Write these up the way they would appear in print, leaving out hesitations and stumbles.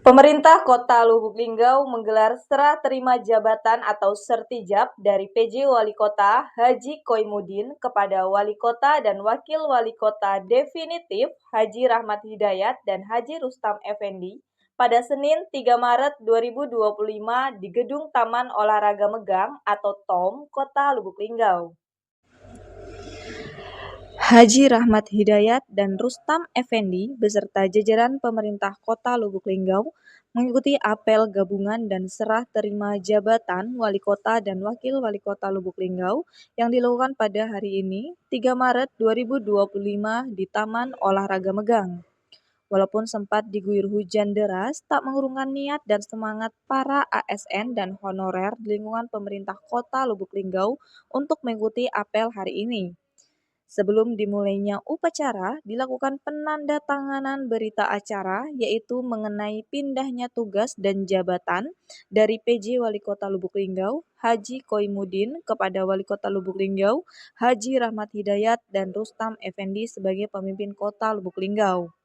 Pemerintah Kota Lubuk Linggau menggelar serah terima jabatan atau sertijab dari PJ Wali Kota Haji Koimudin kepada Wali Kota dan Wakil Wali Kota definitif Haji Rahmat Hidayat dan Haji Rustam Effendi pada Senin 3 Maret 2025 di Gedung Taman Olahraga Megang atau TOM Kota Lubuk Linggau. Haji Rahmat Hidayat dan Rustam Effendi beserta jajaran pemerintah Kota Lubuk Linggau mengikuti apel gabungan dan serah terima jabatan Wali Kota dan Wakil Wali Kota Lubuk Linggau yang dilakukan pada hari ini, 3 Maret 2025 di Taman Olahraga Megang. Walaupun sempat diguyur hujan deras, tak mengurungkan niat dan semangat para ASN dan honorer di lingkungan pemerintah Kota Lubuk Linggau untuk mengikuti apel hari ini. Sebelum dimulainya upacara, dilakukan penandatanganan berita acara, yaitu mengenai pindahnya tugas dan jabatan dari PJ Wali Kota Lubuk Linggau, Haji Koimudin, kepada Wali Kota Lubuk Linggau, Haji Rahmat Hidayat dan Rustam Effendi sebagai pemimpin Kota Lubuk Linggau.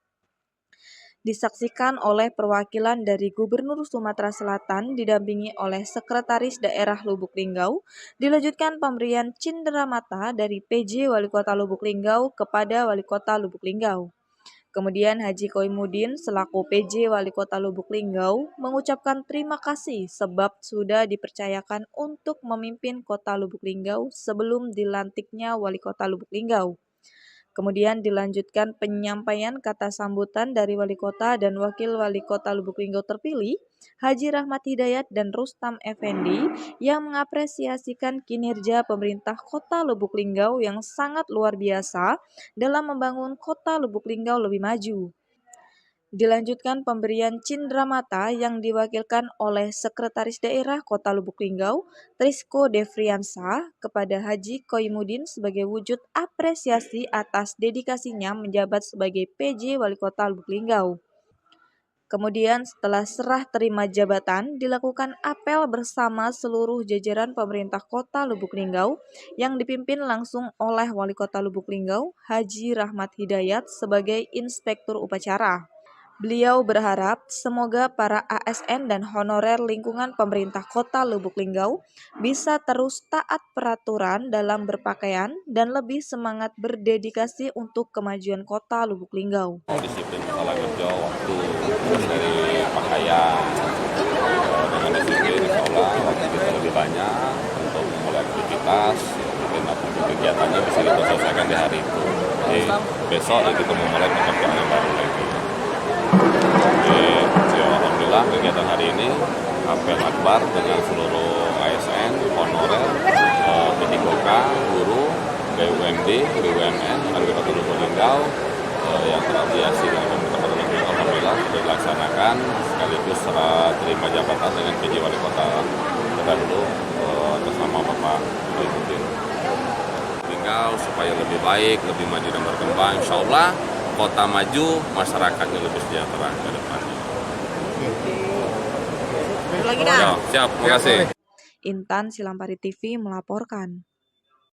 Disaksikan oleh perwakilan dari Gubernur Sumatera Selatan didampingi oleh Sekretaris Daerah Lubuk Linggau, dilanjutkan pemberian cenderamata dari PJ Wali Kota Lubuk Linggau kepada Wali Kota Lubuk Linggau. Kemudian Haji Koimudin selaku PJ Wali Kota Lubuk Linggau mengucapkan terima kasih sebab sudah dipercayakan untuk memimpin Kota Lubuk Linggau sebelum dilantiknya Wali Kota Lubuk Linggau. Kemudian dilanjutkan penyampaian kata sambutan dari Wali Kota dan Wakil Wali Kota Lubuk Linggau terpilih, Haji Rahmat Hidayat dan Rustam Effendi, yang mengapresiasikan kinerja pemerintah Kota Lubuk Linggau yang sangat luar biasa dalam membangun Kota Lubuk Linggau lebih maju. Dilanjutkan pemberian cenderamata yang diwakilkan oleh Sekretaris Daerah Kota Lubuk Linggau, Trisko Devriansa, kepada Haji Koimudin sebagai wujud apresiasi atas dedikasinya menjabat sebagai PJ Wali Kota Lubuk Linggau. Kemudian setelah serah terima jabatan, dilakukan apel bersama seluruh jajaran pemerintah Kota Lubuk Linggau yang dipimpin langsung oleh Wali Kota Lubuk Linggau, Haji Rahmat Hidayat sebagai inspektur upacara. Beliau berharap semoga para ASN dan honorer lingkungan pemerintah Kota Lubuk Linggau bisa terus taat peraturan dalam berpakaian dan lebih semangat berdedikasi untuk kemajuan Kota Lubuk Linggau. Disiplin masalah kerja, waktu, terus dari pakaian, dengan disiplin insya Allah waktu kita lebih banyak untuk memulai aktivitas, mungkin apapun kegiatannya bisa kita selesaikan di hari itu. Jadi besok ya kita memulai pekerjaan yang baru lagi. Jadi alhamdulillah kegiatan hari ini apel akbar dengan seluruh ASN, honorer, PTKK, guru, BUMD, BUMN, Wali Kota Lubuk Linggau yang terafiliasi dengan pemerintah Kota Lubuk Linggau alhamdulillah sudah dilaksanakan sekaligus serah terima jabatan dengan PJ Wali Kota. Kita dulu atas nama Bapak Koimudin Linggau supaya lebih baik, lebih maju dan berkembang. Insya Allah kota maju, masyarakatnya lebih sejahtera ke depannya. Lagi Ya, siap, terima kasih. Intan Silampari TV melaporkan.